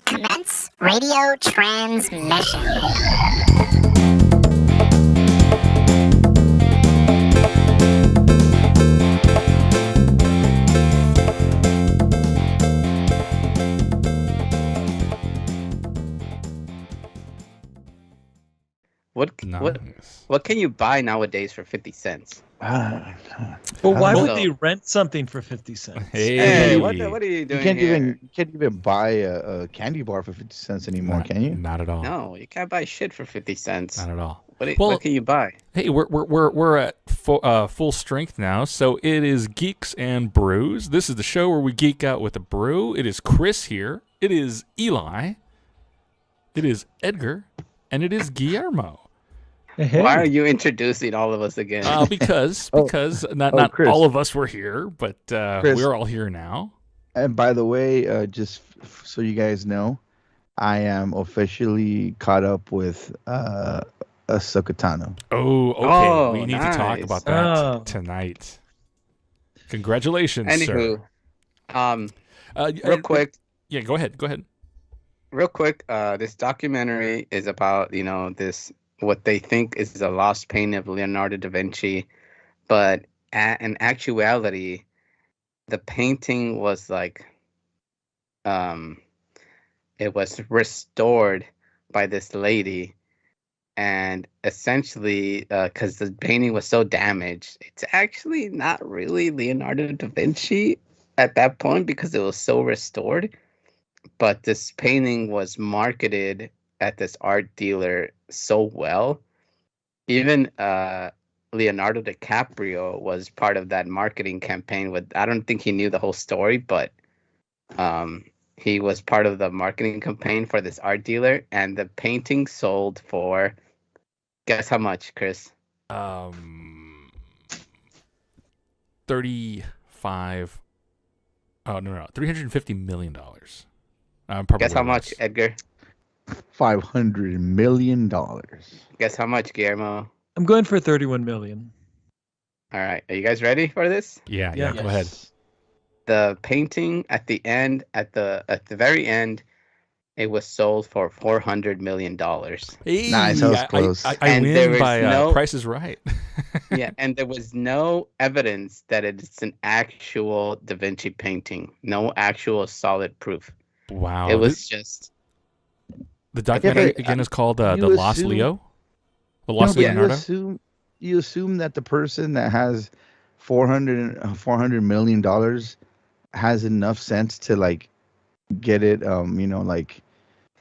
Commence radio transmission. What can you buy nowadays for 50 cents? Well, why would So- they rent something for 50 cents? Hey, what are you doing you here? can't even buy a candy bar for 50 cents anymore, can you? Not at all. No, you can't buy shit for 50 cents. Not at all. What can you buy? Hey, we're at full strength now, so it is Geeks and Brews. This is the show where we geek out with a brew. It is Chris here. It is Eli. It is Edgar, and it is Guillermo. Hey. Why are you introducing all of us again? Because not Chris. all of us were here, but Chris. we're all here now. And by the way, just so you guys know, I am officially caught up with a Sokotano. Oh, okay. Oh, We need to talk nice. about that Oh. tonight. Congratulations, Anywho, sir. real quick, Yeah, go ahead. this documentary is about, this, what they think is the lost painting of Leonardo da Vinci, but in actuality, the painting was like, it was restored by this lady, and essentially, because the painting was so damaged, it's actually not really Leonardo da Vinci at that point because it was so restored. But this painting was marketed at this art dealer so well. Even Leonardo DiCaprio was part of that marketing campaign. I don't think he knew the whole story, but he was part of the marketing campaign for this art dealer, and the painting sold for, guess how much, Chris? 35. Oh no, $350 million. Guess how much, Edgar? $500 million. Guess how much, Guillermo? I'm going for 31 million. All right, are you guys ready for this? Yeah, Yeah. go ahead. The painting at the end, at the very end, it was sold for $400 million. Hey, Nice, that was close. I And there win is by no- Price is Right. Yeah, and there was no evidence that it's an actual Da Vinci painting. No actual solid proof. Wow. It was just The documentary but, again is called The you Lost assume- Leo. The Lost No, but Leonardo. you assume that the person that has $400 million has enough sense to like get it, like,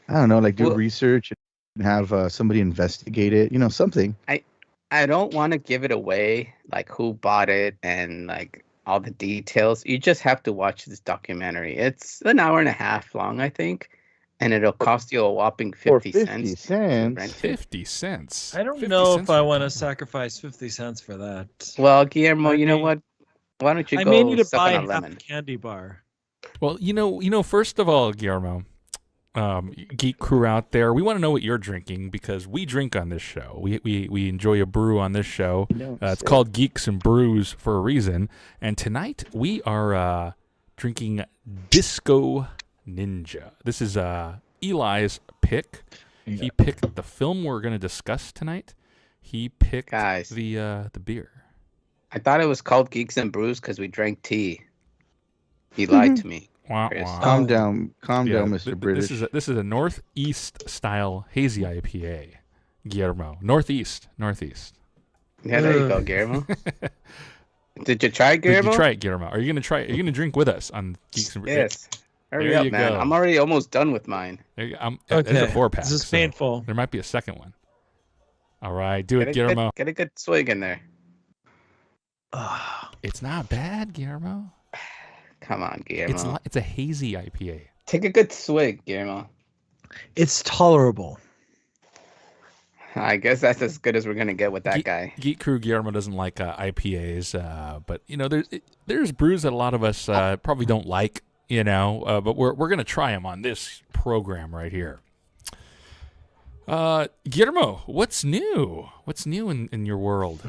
I don't know, like do Well- research and have somebody investigate it, something. I don't want to give it away, like who bought it and like all the details. You just have to watch this documentary. It's an hour and a half long, I think, and it'll cost you a whopping 50 For 50 cents. to cents. rent it. 50 cents. I don't 50 know cents if I for want to that. sacrifice 50 cents for that. Well, Guillermo, I you know may- what? Why don't you I go may need to suck buy on a half a lemon? candy bar. Well, first of all, Guillermo, Geek Crew out there, we want to know what you're drinking because we drink on this show. We enjoy a brew on this show. It's called Geeks and Brews for a reason. And tonight we are drinking Disco Ninja. This is Eli's pick. He picked the film we're going to discuss tonight. He picked Guys. the beer. I thought it was called Geeks and Brews because we drank tea. He lied to me. Wah, Chris. wah. Calm down, Yeah, Mr. British. This is a northeast style hazy IPA. Guillermo, northeast. Yeah, there you go, Guillermo. Did you try it, Did Guillermo? you try it, Guillermo? Are you gonna try it? Are you gonna drink with us on Geeks and Brews? Yes. Hurry There up, you man. go. I'm already almost done with mine. There's a Okay, 4-pack. this is so painful. There might be a second one. All right, do it, Get Guillermo. a good swig in there. Ah, It's not bad, Guillermo. Come on, Guillermo. It's a hazy IPA. Take a good swig, Guillermo. it's tolerable. I guess that's as good as we're gonna get with that guy. Geek Crew Guillermo doesn't like IPAs, but there's brews that a lot of us probably don't like, but we're gonna try them on this program right here. Guillermo, what's new? What's new in your world?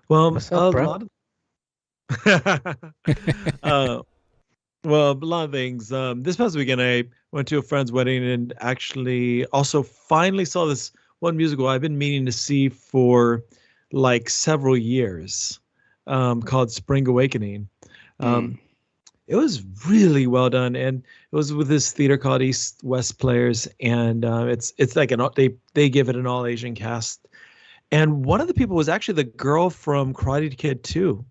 Well, What's up, a bro? lot of Well, a lot of things. This past weekend, I went to a friend's wedding and actually also finally saw this one musical I've been meaning to see for like several years, called Spring Awakening. Um, it was really well done, and it was with this theater called East West Players, and it's like they give it an all Asian cast, and one of the people was actually the girl from Karate Kid 2.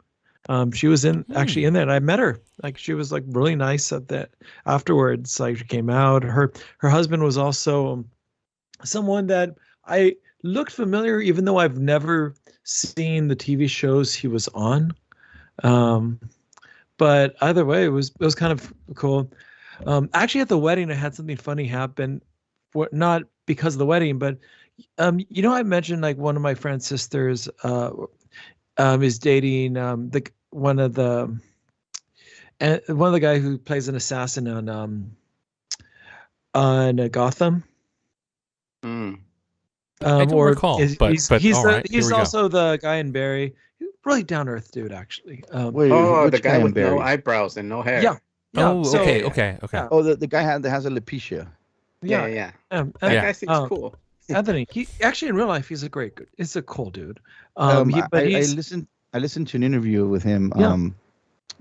She was actually in there, and I met her. Like she was like really nice at that afterwards. Like she came out. Her husband was also someone that I looked familiar, even though I've never seen the TV shows he was on. But either way, it was kind of cool. Actually, at the wedding, I had something funny happen. For not because of the wedding, but I mentioned like one of my friend's sisters is dating one of the guy who plays an assassin on Gotham. I don't recall, but he's all right, he's here we also the guy in Barry. Really down to earth dude, actually. Wait, the which guy with Barry? no eyebrows and no hair. Yeah. Oh, so- okay. Yeah. Oh, the guy that has alopecia. Yeah. That Yeah. guy seems cool. Anthony, he actually in real life he's a cool dude. I He's listened to an interview with him Yeah.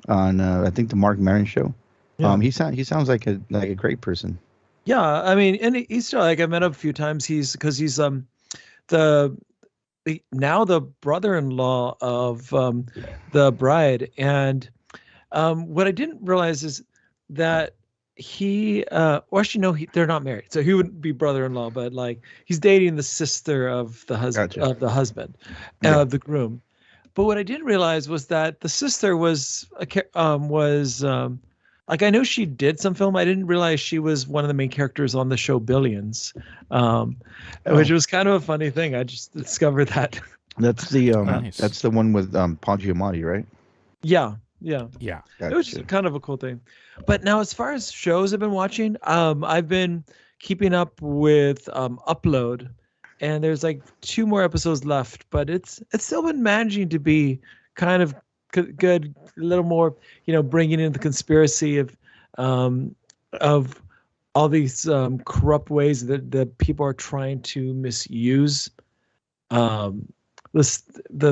on I think the Mark Maron show. Yeah. He sounds like a great person. Yeah, I mean, and he's still like I met him a few times. He's now the brother-in-law of the bride, and what I didn't realize is that they're not married, so he wouldn't be brother-in-law, but like he's dating the sister of the husband Gotcha. of the groom. But what I didn't realize was that the sister was like I know she did some film. I didn't realize she was one of the main characters on the show Billions, which was kind of a funny thing. I just discovered that. That's the Nice. that's the one with Paul Giamatti, right? Yeah. Yeah. It was just kind of a cool thing. But now, as far as shows I've been watching, I've been keeping up with Upload, and there's like 2 more episodes left, but it's still been managing to be kind of good, a little more, bringing in the conspiracy of all these corrupt ways that people are trying to misuse the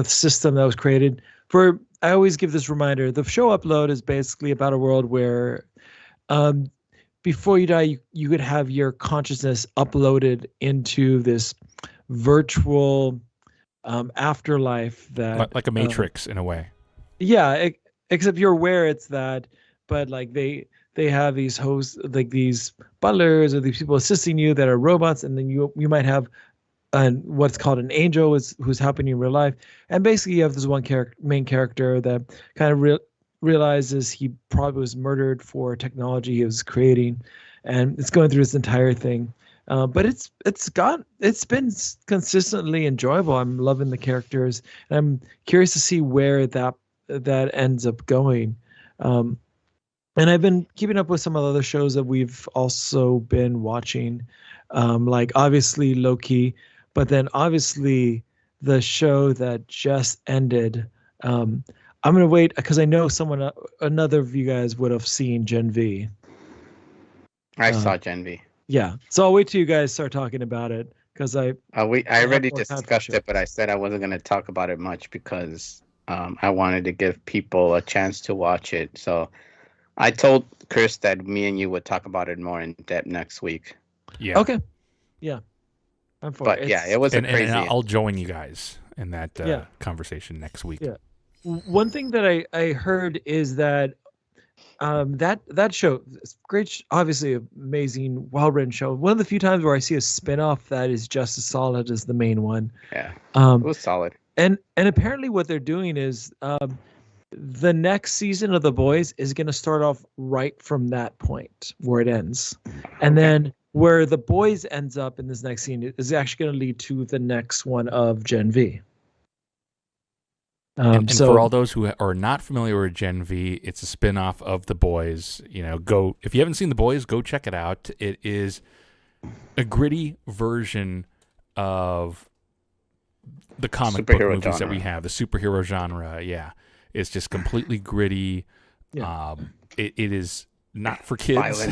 system that was created. I always give this reminder: the show Upload is basically about a world where, before you die, you could have your consciousness uploaded into this virtual afterlife that, Like a Matrix in a way. yeah, except you're aware it's that, but like they have these hosts, like these butlers or these people assisting you that are robots, and then you might have what's called an angel who's helping you in real life, and basically you have this one main character that kind of realizes he probably was murdered for technology he was creating, and it's going through this entire thing. But it's been consistently enjoyable. I'm loving the characters, and I'm curious to see where that ends up going. And I've been keeping up with some of the other shows that we've also been watching, like obviously Loki, but then obviously the show that just ended. I'm gonna wait because I know another of you guys would have seen Gen V. I saw Gen V. Yeah, so I'll wait till you guys start talking about it because I already more time for discussed sure. it, but I said I wasn't going to talk about it much because I wanted to give people a chance to watch it. So I told Chris that me and you would talk about it more in depth next week. Yeah. Okay, yeah, I'm for But it. yeah, it was a And crazy. I'll join you guys in that Yeah. conversation next week. Yeah. One thing that I heard is that that show, it's great, obviously amazing, well-written show. One of the few times where I see a spin-off that is just as solid as the main one. Yeah, it was solid. And apparently what they're doing is the next season of The Boys is going to start off right from that point where it ends. And then where The Boys ends up in this next scene is actually going to lead to the next one of Gen V. And so for all those who are not familiar with Gen V, it's a spin-off of The Boys. Go if you haven't seen The Boys, go check it out. It is a gritty version of the comic book Superhero movies that genre. we have, the superhero genre. Yeah, it's just completely gritty. Yeah. it is not for kids.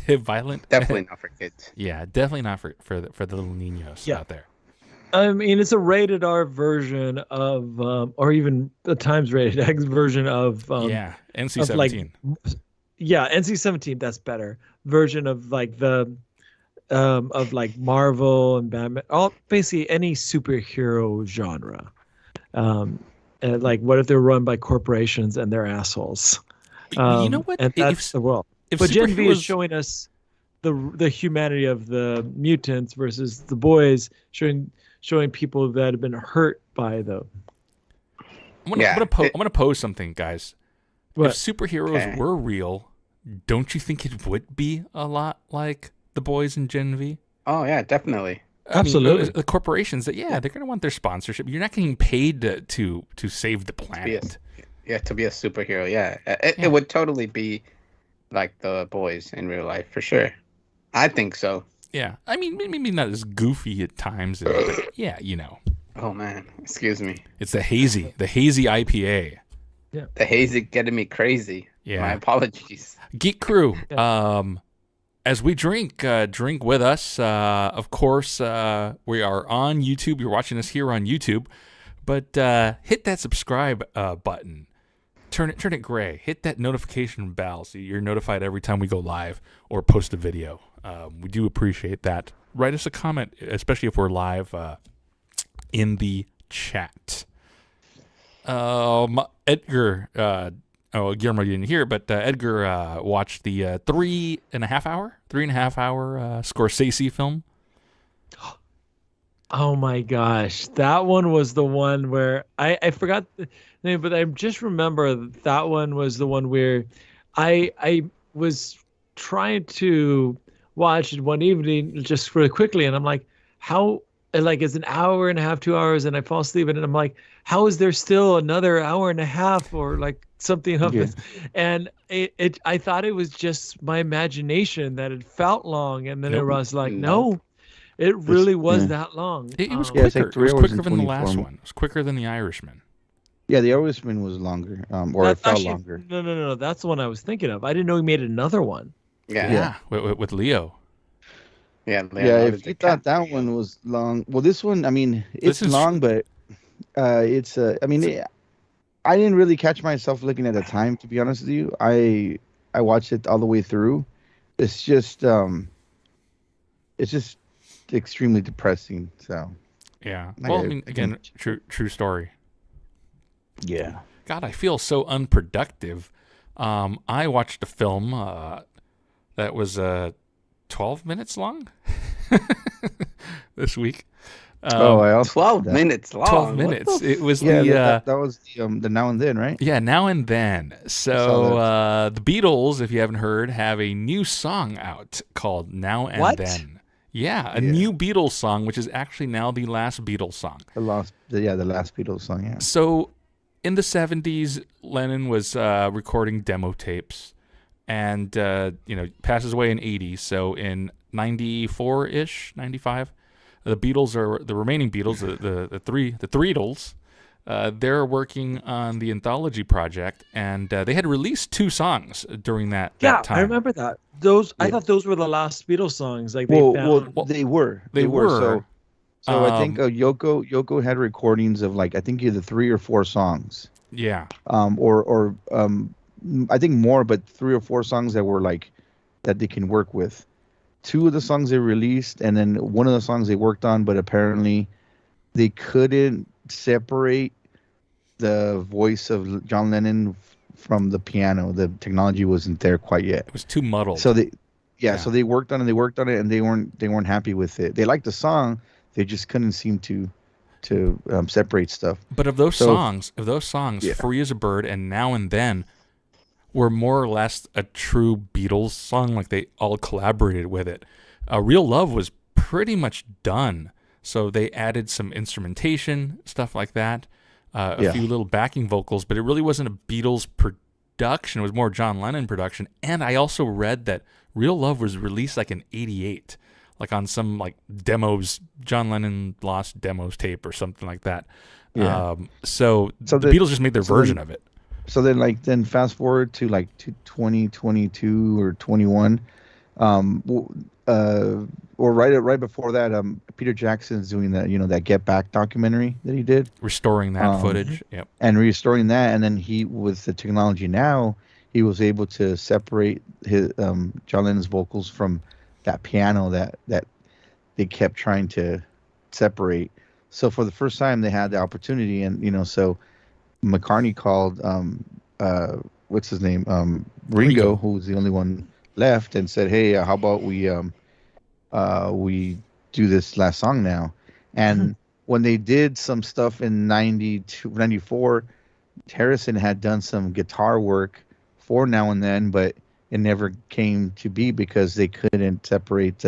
Violent. Definitely not for kids. Yeah, definitely not for the little niños out there. I mean, it's a rated R version of, or even at times rated X version of, NC-17. NC-17. That's better version of like the, of like Marvel and Batman, basically any superhero genre. And like, what if they're run by corporations and they're assholes? You know what? And that's the world. But Gen V is showing us the humanity of the mutants versus the boys, showing people that have been hurt by them. I'm gonna pose something, guys. What? If superheroes were real, don't you think it would be a lot like the boys in Gen V? Oh yeah, definitely. Absolutely. The corporations they're gonna want their sponsorship. You're not getting paid to save the planet. To be a superhero. Yeah, it would totally be like the boys in real life for sure. I think so. Yeah, I mean, maybe not as goofy at times. But yeah, you know. Oh man, excuse me. It's the hazy IPA. Yeah, the hazy getting me crazy. Yeah, my apologies. Geek Crew. As we drink with us. Of course, we are on YouTube. You're watching us here on YouTube, but hit that subscribe button. Turn it gray. Hit that notification bell so you're notified every time we go live or post a video. We do appreciate that. Write us a comment, especially if we're live in the chat. Edgar, Guillermo didn't hear, but Edgar watched the 3.5 hour Scorsese film. Oh my gosh, that one was the one where I forgot the name, but I just remember that one was the one where I was trying to watch it one evening just really quickly, and I'm like, how? Like it's an hour and a half, 2 hours, and I fall asleep, and I'm like, how is there still another hour and a half or like something of this? And I thought it was just my imagination that it felt long, and then it was like, no. It really was that long. It was quicker. Like it was quicker than the last one. It was quicker than The Irishman. Yeah, The Irishman was longer, or it felt longer. No. That's the one I was thinking of. I didn't know he made another one. Yeah. With Leo. Yeah, if you thought that one was long, well, this one, I mean, it's long, but it's. I mean, I didn't really catch myself looking at the time. To be honest with you, I watched it all the way through. It's just extremely depressing. So. Yeah. Well, I mean, again, true story. Yeah. God, I feel so unproductive. I watched a film that was 12 minutes long this week. I also 12 minutes long. 12 minutes. It was that was the Now and Then, right? Yeah, Now and Then. So the Beatles, if you haven't heard, have a new song out called Now and Then. Yeah, a new Beatles song, which is actually now the last Beatles song. The last Beatles song, yeah. So in the 70s, Lennon was recording demo tapes and, passes away in 80. So in 94-ish, 95, the Beatles are the remaining Beatles, the Threedles. They're working on the anthology project, and they had released 2 songs during that time. I remember that. I thought those were the last Beatles songs. Like they were. They were. So I think Yoko had recordings of like I think either 3 or 4 songs. Yeah. Or I think more, but 3 or 4 songs that were like that they can work with. 2 of the songs they released, and then one of the songs they worked on, but apparently they couldn't separate the voice of John Lennon from the piano. The technology wasn't there quite yet. It was too muddled. So so they worked on it, and they weren't happy with it. They liked the song, they just couldn't seem to separate stuff. But of those songs, Free as a Bird and Now and Then were more or less a true Beatles song, like they all collaborated with it. Real Love was pretty much done. So they added some instrumentation, stuff like that, a few little backing vocals, but it really wasn't a Beatles production. It was more John Lennon production. And I also read that Real Love was released like in 88, like on some like demos, John Lennon lost demos tape or something like that. Yeah. So the Beatles just made their version of it. So then fast forward to like to 2022 or 21, or right before that, Peter Jackson's doing that, that Get Back documentary that he did, Restoring that footage. Yep. and restoring that, and then he, with the technology now, he was able to separate his John Lennon's vocals from that piano that they kept trying to separate. So for the first time, they had the opportunity, and so McCartney called what's his name, Ringo, who was the only one left, and said, "Hey, how about we do this last song now?" And when they did some stuff in 92, 94, Harrison had done some guitar work for Now and Then, but it never came to be because they couldn't separate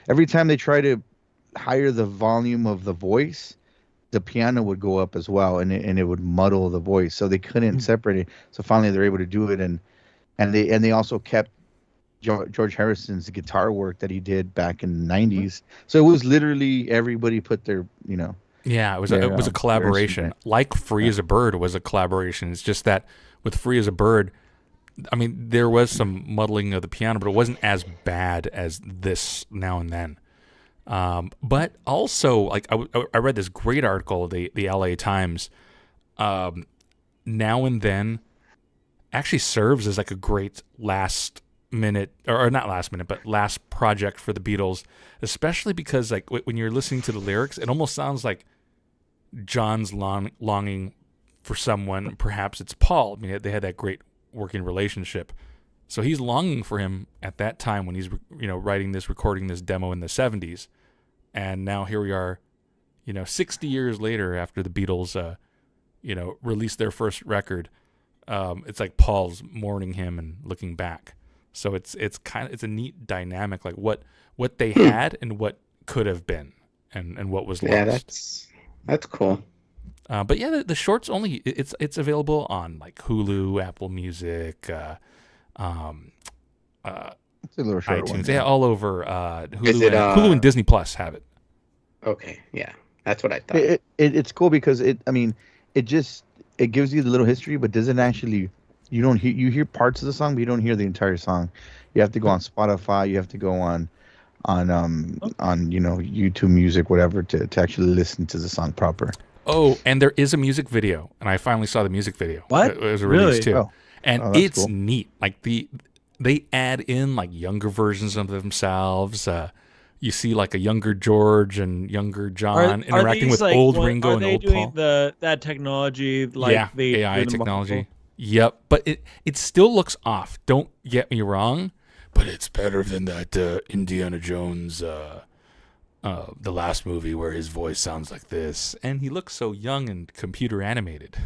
every time they tried to higher the volume of the voice, the piano would go up as well, and it would muddle the voice, so they couldn't separate it. So finally they're able to do it, and they also kept George Harrison's guitar work that he did back in the 90s. So it was literally everybody put their, Yeah, it was a collaboration. Like Free as a Bird was a collaboration. It's just that with Free as a Bird, I mean, there was some muddling of the piano, but it wasn't as bad as this Now and Then. But also, like I read this great article, the LA Times. Now and Then actually serves as like a great last minute, or not last minute, but last project for the Beatles, especially because like when you're listening to the lyrics, it almost sounds like John's longing for someone. Perhaps it's Paul. I mean, they had that great working relationship. So he's longing for him at that time when he's, recording this demo in the 70s. And now here we are, 60 years later after the Beatles, released their first record. It's like Paul's mourning him and looking back. So it's a neat dynamic, like what they had and what could have been and what was lost. Yeah, that's cool. But yeah, the short's only it's available on like Hulu, Apple Music, It's a little short iTunes, one. yeah, all over Hulu. Is it, Hulu and Disney Plus have it. Okay, yeah, that's what I thought. It's cool because it gives you the little history, but doesn't actually. You hear parts of the song, but you don't hear the entire song. You have to go on Spotify. You have to go on YouTube Music, whatever, to actually listen to the song proper. Oh, and there is a music video, and I finally saw the music video. What? It was released too, Really? and it's cool. Neat. Like they add in like younger versions of themselves. You see like a younger George and younger John interacting with like, old Ringo and old Paul. Are they doing that technology like the AI technology? Yep, but it still looks off. Don't get me wrong, but it's better than that Indiana Jones, the last movie where his voice sounds like this, and he looks so young and computer animated.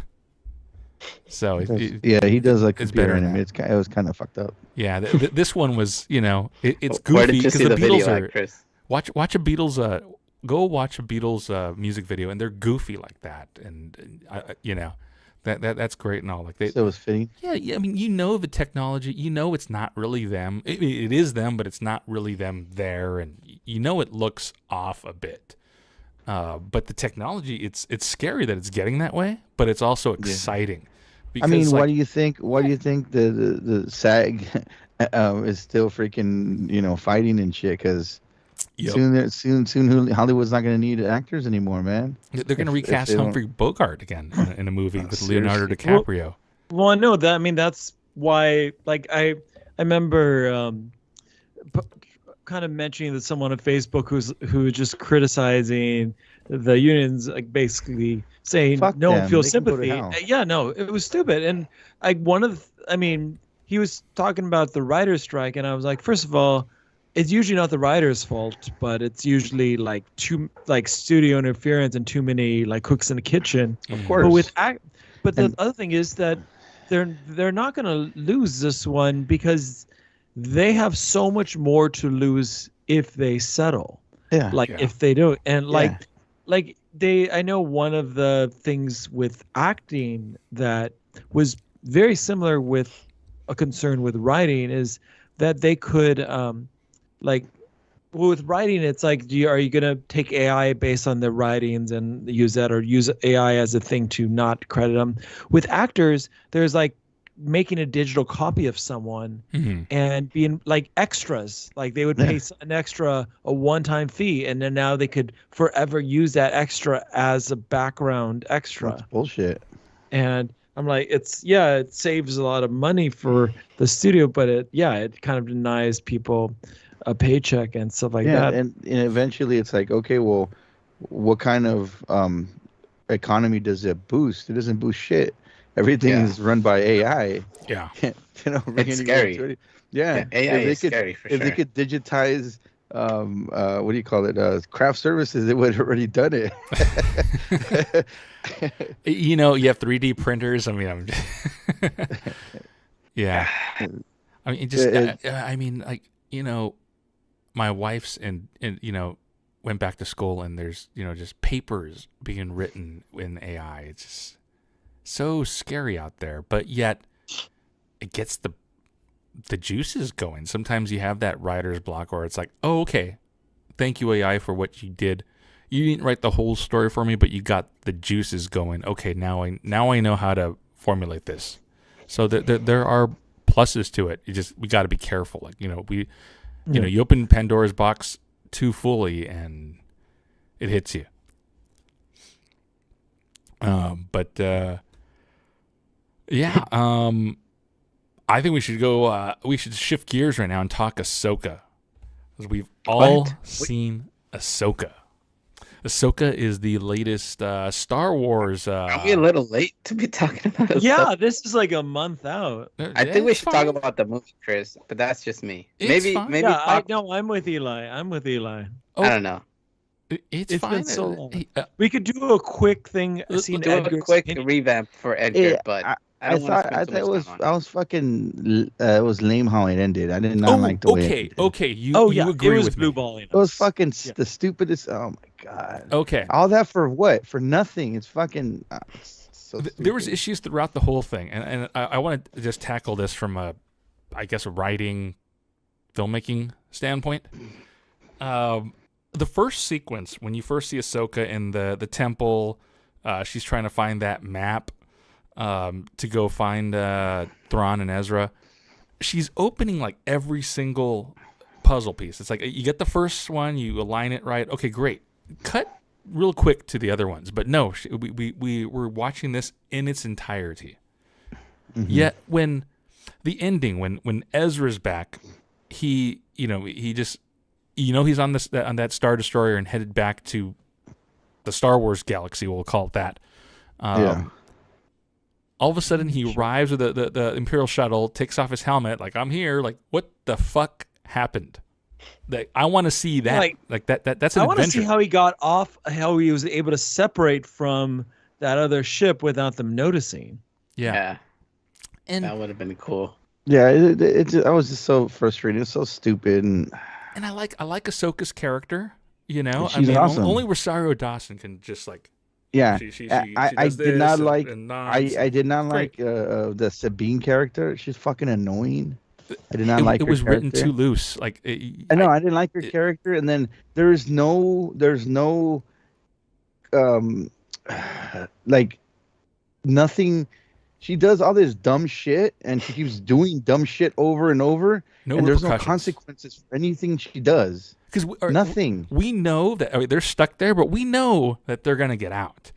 So he does like computer animated. It was kind of fucked up. Yeah, this one was it's goofy. Where did you see the video, Chris? Watch a Beatles. Go watch a Beatles music video, and they're goofy like that, and that's great and all. Like so it was fitting. Yeah. I mean, the technology. It's not really them. It is them, but it's not really them there, and it looks off a bit. But the technology, it's scary that it's getting that way, but it's also exciting. I mean, why do you think the SAG is still freaking fighting and shit? Because soon Hollywood's not going to need actors anymore, man. They're going to recast Humphrey Bogart again in a movie with Leonardo DiCaprio. Well, I know that. I mean, that's why. Like, I remember kind of mentioning that someone on Facebook who was just criticizing the unions, like basically saying no one feels sympathy. Yeah, no, it was stupid. And he was talking about the writer's strike, and I was like, first of all, it's usually not the writer's fault, but it's usually like studio interference and too many like cooks in the kitchen. Of course. But the other thing is that they're not going to lose this one because they have so much more to lose if they settle. Yeah. If they do. And I know one of the things with acting that was very similar with a concern with writing is that they could Well, with writing, it's like, are you gonna take AI based on their writings and use that, or use AI as a thing to not credit them? With actors, there's like making a digital copy of someone and being like extras. Like they would pay an extra a one-time fee, and then now they could forever use that extra as a background extra. That's bullshit. And I'm like, it saves a lot of money for the studio, but it kind of denies people a paycheck and stuff like that. And eventually it's like, okay, well, what kind of economy does it boost? It doesn't boost shit. Everything is run by AI. Yeah. It's scary. Yeah. AI is scary for sure. If they could digitize, what do you call it? Craft services, it would have already done it. You have 3D printers. I mean, yeah. I mean, my wife's and went back to school, and there's just papers being written in AI. It's just so scary out there, but yet it gets the juices going. Sometimes you have that writer's block where it's like, oh, okay, thank you AI for what you did. You didn't write the whole story for me, but you got the juices going. Okay, now I know how to formulate this. So there are pluses to it. We got to be careful. Like you open Pandora's box too fully and it hits you. I think we should go. We should shift gears right now and talk Ahsoka, because we've all seen Ahsoka. Ahsoka is the latest Star Wars. Are we a little late to be talking about Ahsoka? Yeah, this is like a month out. I think we should talk about the movie, Chris, but that's just me. It's maybe. Yeah, I'm with Eli. Oh, I don't know. It's been fine. so long. We could do a quick thing. Seeing Do Edgar's a quick opinion. revamp for Edgar, but I thought it was lame how it ended. I did not like the way it ended. Okay, you agree it was with blue me. balling. It was fucking the stupidest. Oh my god. Okay. All that for what? For nothing. It's fucking. So There was stupid. issues throughout the whole thing, and I want to just tackle this from a writing, filmmaking standpoint. The first sequence, when you first see Ahsoka in the temple, she's trying to find that map to go find Thrawn and Ezra. She's opening like every single puzzle piece. It's like you get the first one, you align it right. Okay, great. Cut real quick to the other ones. But no, we were watching this in its entirety. Mm-hmm. Yet when the ending, when Ezra's back, he just he's on that Star Destroyer and headed back to the Star Wars galaxy. We'll call it that. All of a sudden, he arrives with the Imperial shuttle, takes off his helmet, like, I'm here. Like, what the fuck happened? Like, I want to see that. That's an adventure. I want to see how he got off, how he was able to separate from that other ship without them noticing. Yeah. And that would have been cool. Yeah, I was just so frustrated. It's so stupid. And I like Ahsoka's character. She's awesome. Only Rosario Dawson can just like. Yeah, she I did not like. I did not like the Sabine character. She's fucking annoying. I did not like. It her was written character. too loose. Like I know I didn't like her character, and then there's no like nothing. She does all this dumb shit, and she keeps doing dumb shit over and over. And there's no consequences for anything she does. Because nothing. We know that they're stuck there, but we know that they're gonna get out.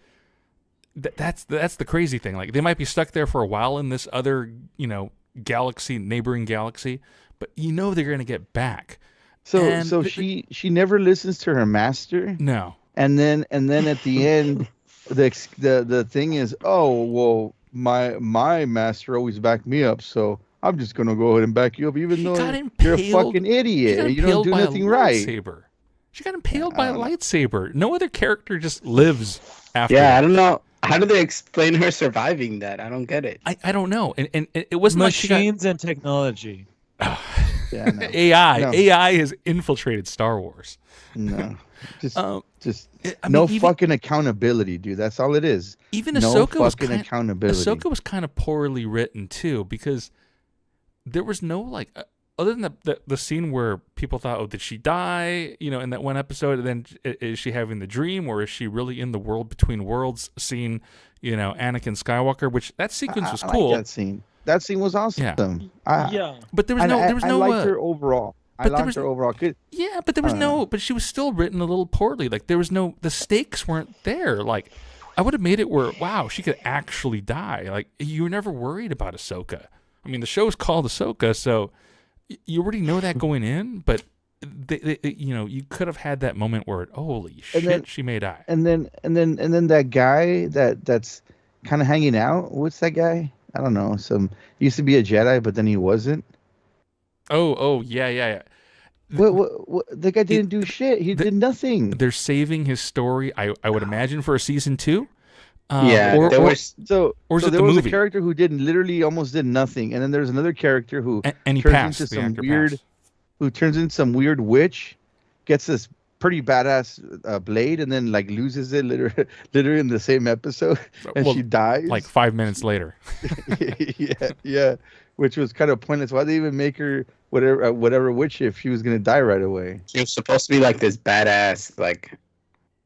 That's the crazy thing. Like, they might be stuck there for a while in this other neighboring galaxy, but they're gonna get back. So she never listens to her master. No. And then at the end, the thing is, oh well, my master always backed me up, so I'm just gonna go ahead and back you up, even though you're a fucking idiot. You don't do nothing right. She got impaled by a lightsaber. No other character just lives after. Yeah, that. I don't know. How do they explain her surviving that? I don't get it. I don't know. And it wasn't machines and technology. Yeah, no. AI has infiltrated Star Wars. No. Fucking accountability, dude. That's all it is. Even no Ahsoka was accountability. Ahsoka was kind of poorly written too, because there was no other than the scene where people thought, oh, did she die? You know, in that one episode, and then is she having the dream, or is she really in the world between worlds, seeing, you know, Anakin Skywalker? Which that sequence was cool. Like that scene. That scene was awesome. Yeah. But there was no. I liked her overall. But there was no. But she was still written a little poorly. Like there was no. The stakes weren't there. Like I would have made it where, wow, she could actually die. Like you were never worried about Ahsoka. I mean, the show's called Ahsoka, so you already know that going in. But you know, you could have had that moment where, holy shit, she may die. And then that guy that's kind of hanging out. What's that guy? I don't know. He used to be a Jedi, but then he wasn't. Oh, yeah. What? The guy didn't do shit. He did nothing. They're saving his story, I would imagine, for a season 2. Or there was a character who literally almost did nothing, and then there's another character who turns into some weird witch, gets this pretty badass blade, and then like loses it literally in the same episode, and she dies like 5 minutes later. yeah, which was kind of pointless. Why did they even make her whatever witch if she was gonna die right away? She was supposed to be like this badass like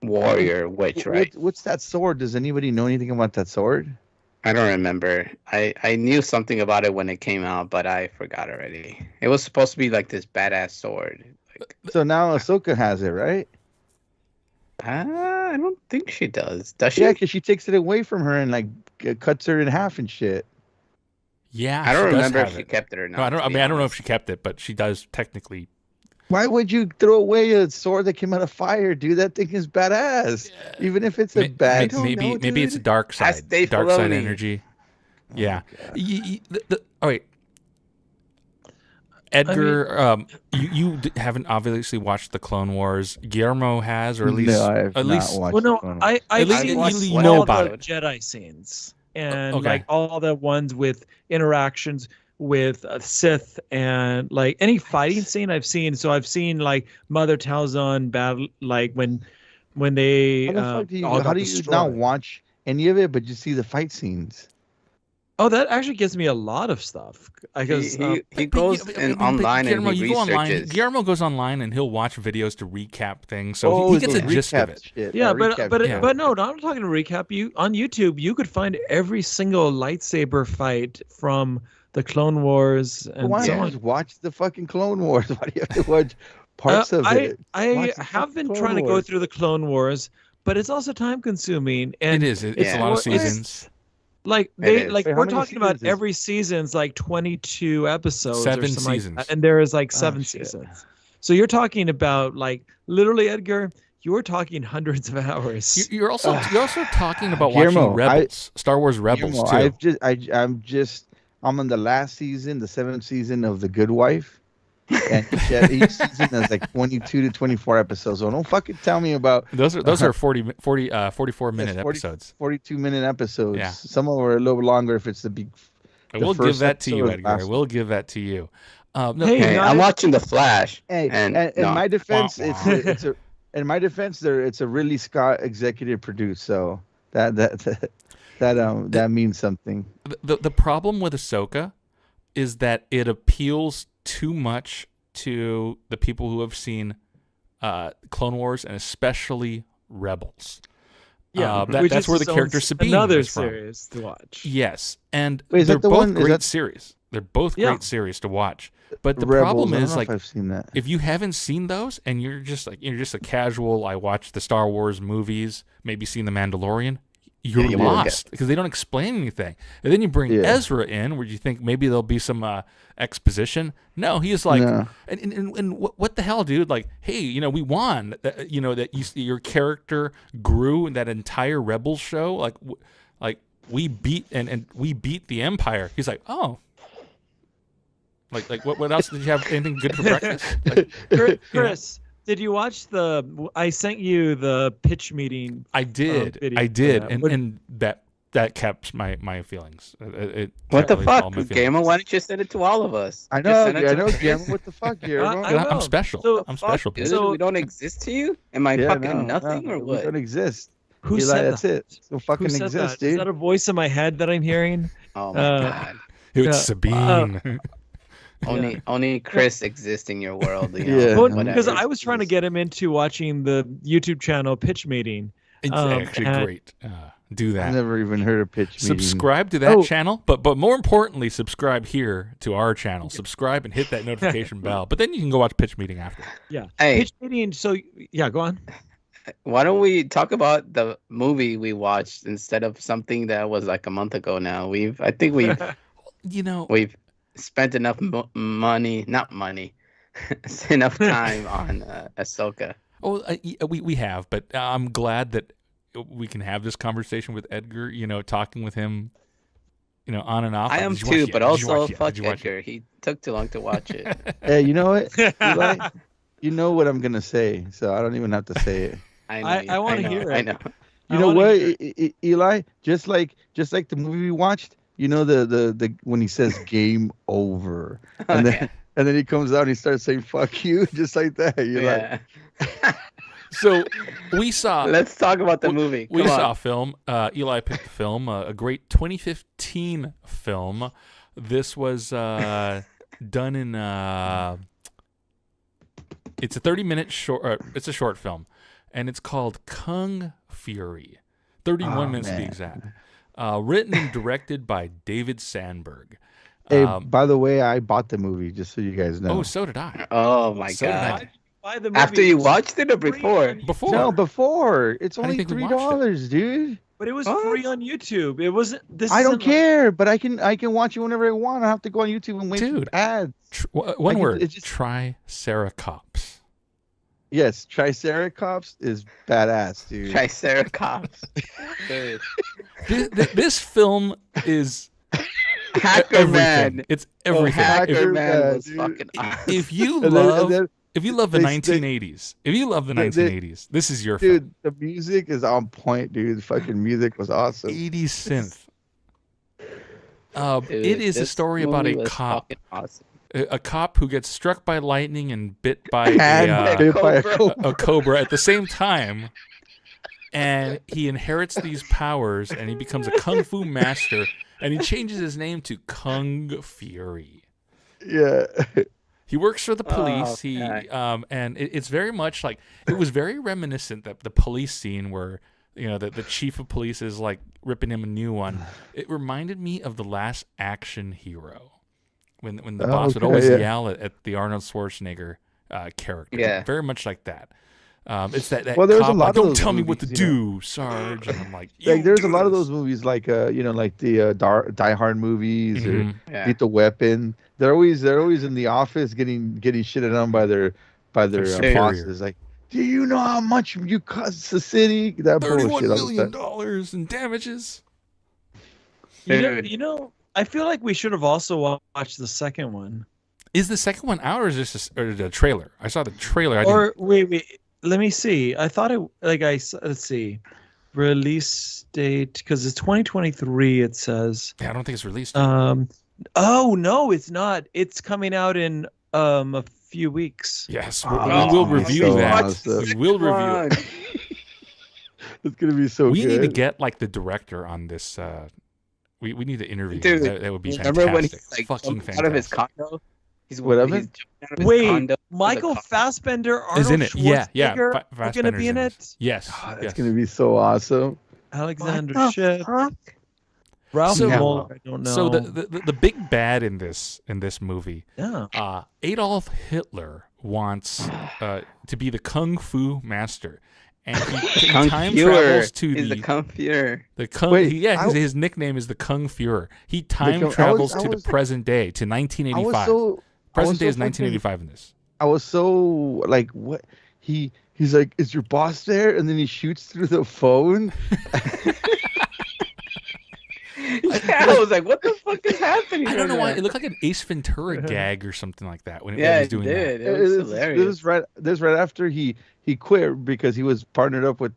warrior witch, right? What's that sword? Does anybody know anything about that sword? I don't remember. I knew something about it when it came out, but I forgot already. It was supposed to be like this badass sword. So now Ahsoka has it, right? I don't think she does. Does she? Yeah, because she takes it away from her and like cuts her in half and shit. Yeah, I don't remember if she kept it or not. No, I don't know if she kept it, but she does technically. Why would you throw away a sword that came out of fire, dude? That thing is badass. Even if it's a bad. Maybe it's a dark side energy. Oh, yeah. All right. Edgar, you haven't obviously watched the Clone Wars. Guillermo has, or at least, no, I have not watched. Well, no, I've seen all the Jedi scenes and like all the ones with interactions with Sith and like any fighting scene I've seen. So I've seen like Mother Talzin battle, like when they how do you not watch any of it, but you see the fight scenes? Oh, that actually gives me a lot of stuff. Because he goes online and he researches. Guillermo goes online and he'll watch videos to recap things, so he gets a gist of it. But no, I'm not talking to recap. You on YouTube, you could find every single lightsaber fight from the Clone Wars. And why don't you watch the fucking Clone Wars? Why do you have to watch parts of it? I have been trying to go through the Clone Wars, but it's also time consuming. And it is. It's a lot of seasons. Like we're talking about every season's like 22 episodes, 7 seasons, like and there is like 7 seasons. So you're talking about like literally, Edgar, you're talking hundreds of hours. You're also talking about Guillermo, watching Rebels, Star Wars Rebels too. I'm on the last season, the 7th season of The Good Wife. And each season has like 22 to 24 episodes. So don't fucking tell me about those are 44-minute episodes. 42-minute episodes. Yeah. Some of them are a little longer if it's the big. I will give that to you, Edgar. I will give that to you. I'm watching The Flash. In my defense, it's a Ridley Scott executive produced, so that means something. The problem with Ahsoka is that it appeals too much to the people who have seen Clone Wars and especially Rebels. Yeah, that's where the character Sabine is from. Series to watch. Yes, and they're both great series. They're both great series to watch. But the problem is, like, I've seen that. If you haven't seen those and you're just a casual, I watch the Star Wars movies, maybe seen The Mandalorian, you're lost because they don't explain anything. And then you bring Ezra in, where you think maybe there'll be some exposition. No, he is like, and what the hell, dude? Like, hey, we won. Your character grew in that entire Rebels show. Like we beat and we beat the Empire. He's like, oh. Like what else did you have? Anything good for breakfast? Like, Chris. Did you watch I sent you the pitch meeting. I did. And that kept my feelings. What the fuck, Guillermo? Why didn't you send it to all of us? I know, Guillermo. What the fuck, Guillermo? I'm special. I'm special. Dude, so we don't exist to you? Am I fucking nothing or what? We don't exist. Who said that's that? It. Don't fucking exist, dude. Is that a voice in my head that I'm hearing? Oh my god. It's Sabine. Only Chris exists in your world. You know, Yeah. Well, whatever. because I was trying to get him into watching the YouTube channel Pitch Meeting. It's actually and- great. Do I've that. never even heard of pitch meeting. Subscribe to that Oh. channel, but more importantly, subscribe here to our channel. Subscribe and hit that notification bell. But then you can go watch Pitch Meeting after. Yeah. Hey, Pitch Meeting. So yeah, go on. why don't we talk about the movie we watched instead of something that was like a month ago now? I think we've You know, spent enough money, not money, enough time on Ahsoka. oh, we have, but I'm glad that we can have this conversation with Edgar. You know, talking with him, you know, on and off. I am Did you watch too, it? but Did you watch also it? fuck Did you watch it? Edgar. He took too long to watch it. Hey, you know what? Eli, you know what I'm gonna say, so I don't even have to say it. I wanna hear it. I know. You I know wanna what, hear Eli? Just like the movie we watched. You know the when he says "game over," and then Yeah. and then he comes out and he starts saying "fuck you," just like that. You're like, Yeah. So we saw. Let's talk about the movie. We Come on. saw a film. Eli picked the film, a great 2015 film. This was done in. It's a 30-minute short. It's a short film, and it's called Kung Fury. 31 Oh, minutes to be man. exact. Written and directed by David Sandberg. Hey, by the way, I bought the movie just so you guys know. Oh, so did I. Oh my So did I. god! Buy the movie. After you watched it or before? Before. No, before. It's How do you only think we watched it? $3, dude. But it was What? free on YouTube. It wasn't. This. I don't isn't like- care, but I can watch it whenever I want. I have to go on YouTube and wait Dude. for ads. One I can- word. it's just- Triceratops. Yes, Triceratops is badass, dude. Triceratops. Dude. This film is Hacker everything. Man. It's Oh, everything. Hacker Hacker Man Man, was dude. fucking awesome. If you And love, then, if you love the they- 1980s, if you love the they- 1980s, this is your film. dude, the music is on point, dude. The fucking music was awesome. 80s synth. Dude, it is a this story about movie a was cop, fucking Awesome. a cop who gets struck by lightning and bit by And bit by a Cobra. cobra. a cobra at the same time, and he inherits these powers, and he becomes a kung fu master, and he changes his name to Kung Fury. Yeah. He works for the police. Oh, okay. And it's very much like it was very reminiscent that the police scene where the chief of police is like ripping him a new one. It reminded me of The Last Action Hero, when the boss would Okay, always yeah. yell at the Arnold Schwarzenegger character. Yeah. Very much like that. It's that Well, there's a cop, lot like, of don't those tell me what to movies, you know. do, Sarge. And I'm like, Like there's a do lot of this." those movies like like the Die Hard movies or Mhm. Yeah. Lethal Weapon. They're always in the office getting shitted on by their superior. bosses. Like, do you know how much you cost the city? That $31 bullshit. all the million time. in damages. Dude. You know, I feel like we should have also watched the second one. Is the second one out, or is this a trailer? I saw the trailer. I Or wait, let me see. I thought let's see, release date because it's 2023. It says. I don't think it's released. Oh no, it's not. It's coming out in a few weeks. Yes, Oh, we will review so that. awesome. We will review it. It's gonna be so We good. need to get like the director on this. We need to interview. Dude, him. That would be Remember fantastic. when he's like Fucking jumped out of his fantastic. condo? He's Whatever? he's jumping out of his Wait, condo. Michael Fassbender, Arnold Is in it? Yeah, yeah. Schwarzenegger are Fassbender's going to be in in it. this. Yes, Oh, that's yes. gonna be so awesome. Alexander What the Shipp, fuck? Ralph So- Muller. I don't know. So the big bad in this movie, yeah. Adolf Hitler wants to be the kung fu master, and he Kung time Fuhrer travels to is the Kung Fuhrer. the kung. Wait, His nickname is the Kung Fuhrer. He time Kung- I travels was- to the present day, to I 1985. was so Present day so is fucking- 1985 in this. I was so like, what? He's like, is your boss there? And then he shoots through the phone. Yeah, I was like, what the fuck is happening? I don't know why right it looked like an Ace Ventura gag or something like that when, now? when Yeah, he was it doing did. that. It was hilarious. This right after he quit because he was partnered up with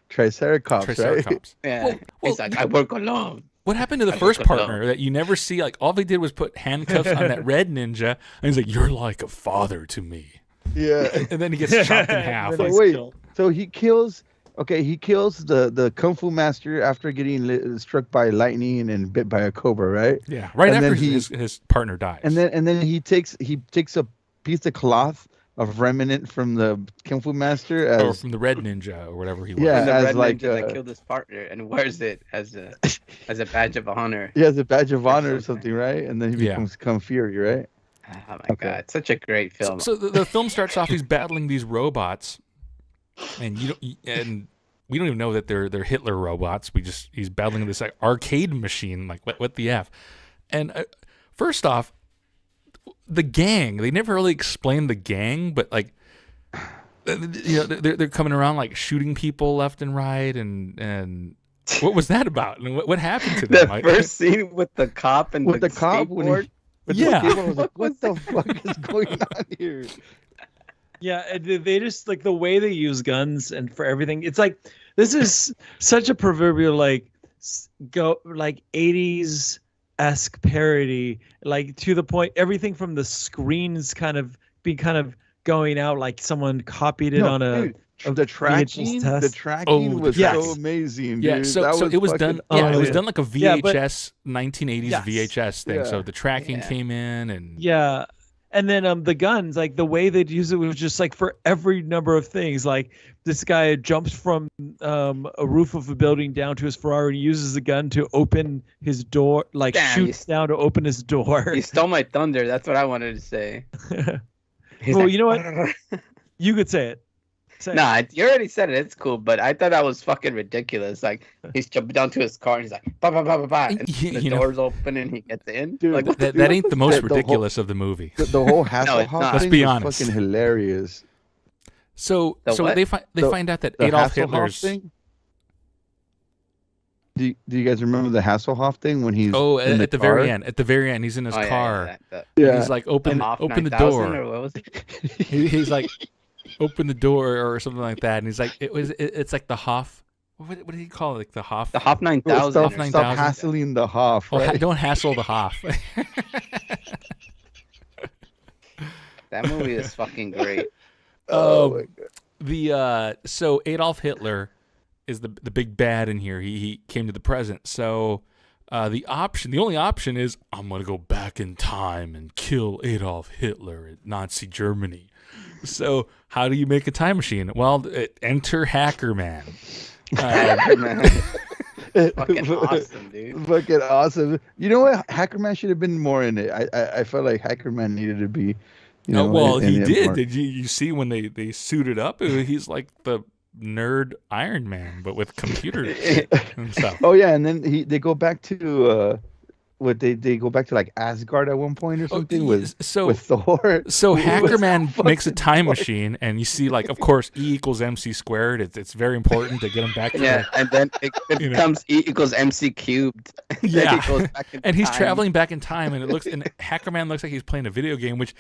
Triceratops, right? Triceratops. Yeah. Well, He's like, I work alone. What happened to the I first look at partner that you never see? Like all they did was put handcuffs on that red ninja, and he's like, "You're like a father to me," Yeah. and then he gets chopped in half. Then Like, he's wait, killed. so he kills Okay, he kills the kung fu master after getting struck by lightning and bit by a cobra, right? Yeah, right And after then his partner dies. and then he takes a piece of cloth of remnant from the kung fu master or as from the Red Ninja or whatever he was. Yeah, From the as red like, ninja that killed his partner and wears it as a badge of honor. he has a badge of Or honor or something. something, right? And then he Yeah. becomes Kung Fury, right? Oh my Okay. god, such a great So, film. so the film starts off. He's battling these robots, and we don't even know that they're Hitler robots. He's battling this like, arcade machine. Like what the f? And first off, the gang. They never really explained the gang, but like. They're coming around like shooting people left and right, and what was that about? And what happened to them? The first scene with the cop and With the the cop when he- skateboard. But Yeah. I was like, what the fuck is going on here? Yeah, and they just like the way they use guns and for everything. It's like this is such a proverbial like 80s esque parody, like to the point everything from the screens kind of going out like someone copied it on a Dude, the tracking Oh, was yes. so amazing, dude. Yeah, so That it was done. fucking Yeah, it was yeah. done like a Yeah, but- VHS 1980s Yes. VHS thing. Yeah. So the tracking Yeah. came in, and Yeah. And then the guns, like the way they'd use it was just like for every number of things. Like this guy jumps from a roof of a building down to his Ferrari and uses the gun to open his door, like Damn, shoots down to open his door. You stole my thunder. That's what I wanted to say. He's Well, like, you know what? You could say it. Say it. Nah, you already said it. It's cool, but I thought that was fucking ridiculous. Like he's jumping down to his car and he's like, bah, bah, bah, bah, bah, and the You know- doors open and he gets in. Dude, like, what the that ain't the most The whole- ridiculous of the movie. the whole Hasselhoff it's not. thing Let's be was honest. fucking hilarious. So The so what? they The- find out that The Adolf Hasselhoff Hitler's. thing. Do you guys remember the Hasselhoff thing when he's Oh, in at the car? very end. At the very end, he's in his Oh, yeah, car. yeah, that- And he's like, open the Hoff the 9000 door. or what was it? He's like, open the door or something like that. And he's like, it's like the Hoff. What did he call it? Like the Hoff. The Hoff 9000. Stop, or Hoff stop 9000. hassling the Hoff, Oh, right? don't hassle the Hoff. That movie is fucking great. Oh my God. So Adolf Hitler is the big bad in here. He came to the present. So the only option is I'm gonna go back in time and kill Adolf Hitler in Nazi Germany. So how do you make a time machine? Well, enter Hacker Man. Man. Fucking awesome, dude. Fucking awesome. You know what? Hackerman should have been more in it. I felt like Hackerman needed to be. You know, Well, in he it did. more. Did you see when they suited up? He's like the nerd Iron Man, but with computers and stuff. Oh yeah, and then they go back to they go back to like Asgard at one point or something with Thor. So It Hacker was Man makes a fucking time funny. machine, and you see, like, of course, E equals MC squared. It's very important to get him back to Yeah, and then it You know. becomes E equals MC cubed. And then Yeah. he goes back in and he's time. traveling back in time, and Hacker Man looks like he's playing a video game. Was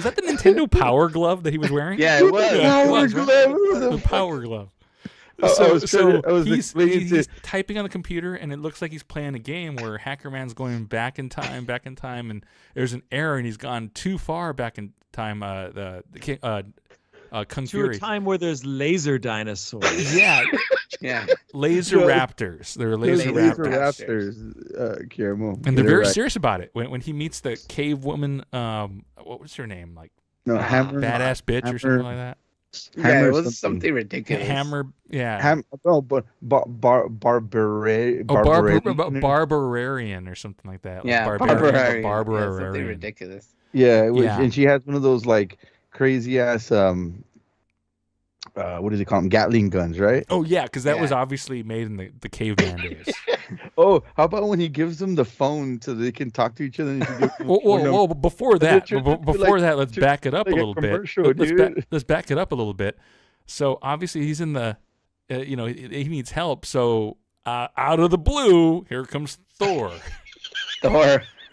that the Nintendo Power Glove that he was wearing? Yeah, it was. Yeah, it Power was, right? Glove. The Power Glove. I was He's explaining to- typing on the computer, and it looks like he's playing a game where Hacker Man's going back in time, and there's an error, and he's gone too far back in time. Kung To Fury. a time where there's laser dinosaurs. Yeah, Yeah. laser Yeah. raptors. They're laser Laser raptors. Raptors, Guillermo. And Get they're it very right. serious about it. When he meets the cave woman, what was her name? Like No, Hammer. badass bitch or Hammer- something like that. Yeah, Hammer it was something. something ridiculous. Hammer, yeah. But Barbararian or something like that. Like Yeah, Barbarian. Barbarian. Yeah, something Barbarian. ridiculous. Yeah, it was, Yeah. and she has one of those like crazy ass what do they call them? Gatling guns, right? Oh yeah, because that was Yeah. obviously made in the caveman days. Oh, how about when he gives them the phone so they can talk to each other? And he gives them Well, phone number? but before that, treat before it like- let's treat back it up a like a little bit. commercial, Let's dude. back it up a little bit. So obviously he's in the, he needs help. So out of the blue, here comes Thor.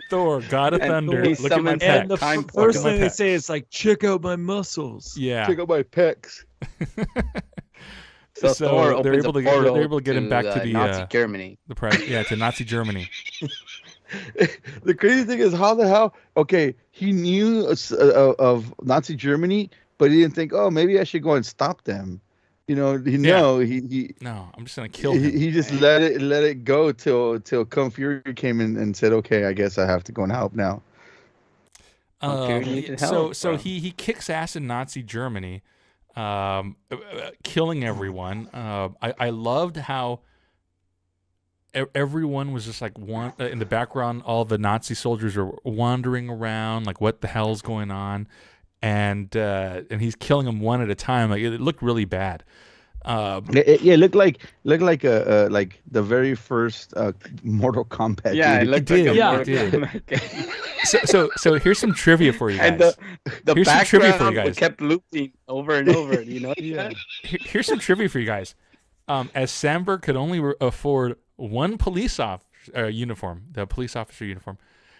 Thor, God of And Thunder. he Look at my summoned pec. And the Time first portal. thing they Pec. say is like, check out my muscles. Yeah. Check out my pecs. So Thor they're opens able a to get portal they're able to get him back to the Nazi Germany. to Nazi Germany. The crazy thing is how the hell? Okay, he knew of Nazi Germany, but he didn't think, oh, maybe I should go and stop them. You know, No, I'm just gonna kill him. he just let it go till Kung Fury came in and said, "Okay, I guess I have to go and help now." Fury needed help, so bro. he kicks ass in Nazi Germany, killing everyone. I loved how everyone was just like in the background. All the Nazi soldiers are wandering around, like what the hell's going on, and he's killing them one at a time. Like it looked really bad. It looked like like the very first Mortal Kombat. Yeah, game. it looked did, like a yeah, Mortal it did. Kombat game. So here's some trivia for you guys. And the Here's some trivia for you background guys. kept looping over and over. You know? Yeah. Here's some trivia for you guys. As Sandberg could only afford one police uniform, the police officer uniform,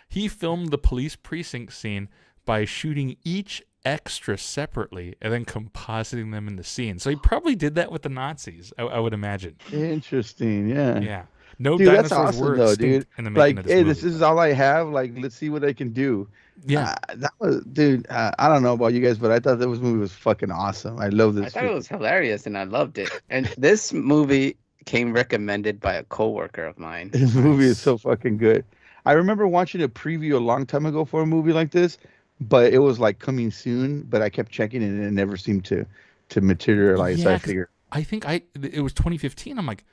he filmed the police precinct scene by shooting each extra separately and then compositing them in the scene. So he probably did that with the Nazis, I would imagine. Interesting, yeah. Yeah. No Dude, that's dinosaurs awesome were though, extinct dude. in the making Like, of this hey, movie. this is all I have. Like, let's see what I can do. Yeah. That was, dude. I don't know about you guys, but I thought that movie was fucking awesome. I love this. I thought it was hilarious and I loved it. And this movie came recommended by a coworker of mine. This movie is so fucking good. I remember watching a preview a long time ago for a movie like this, but it was like coming soon. But I kept checking it and it never seemed to materialize. So I 'cause figured. I think it was 2015. I'm like,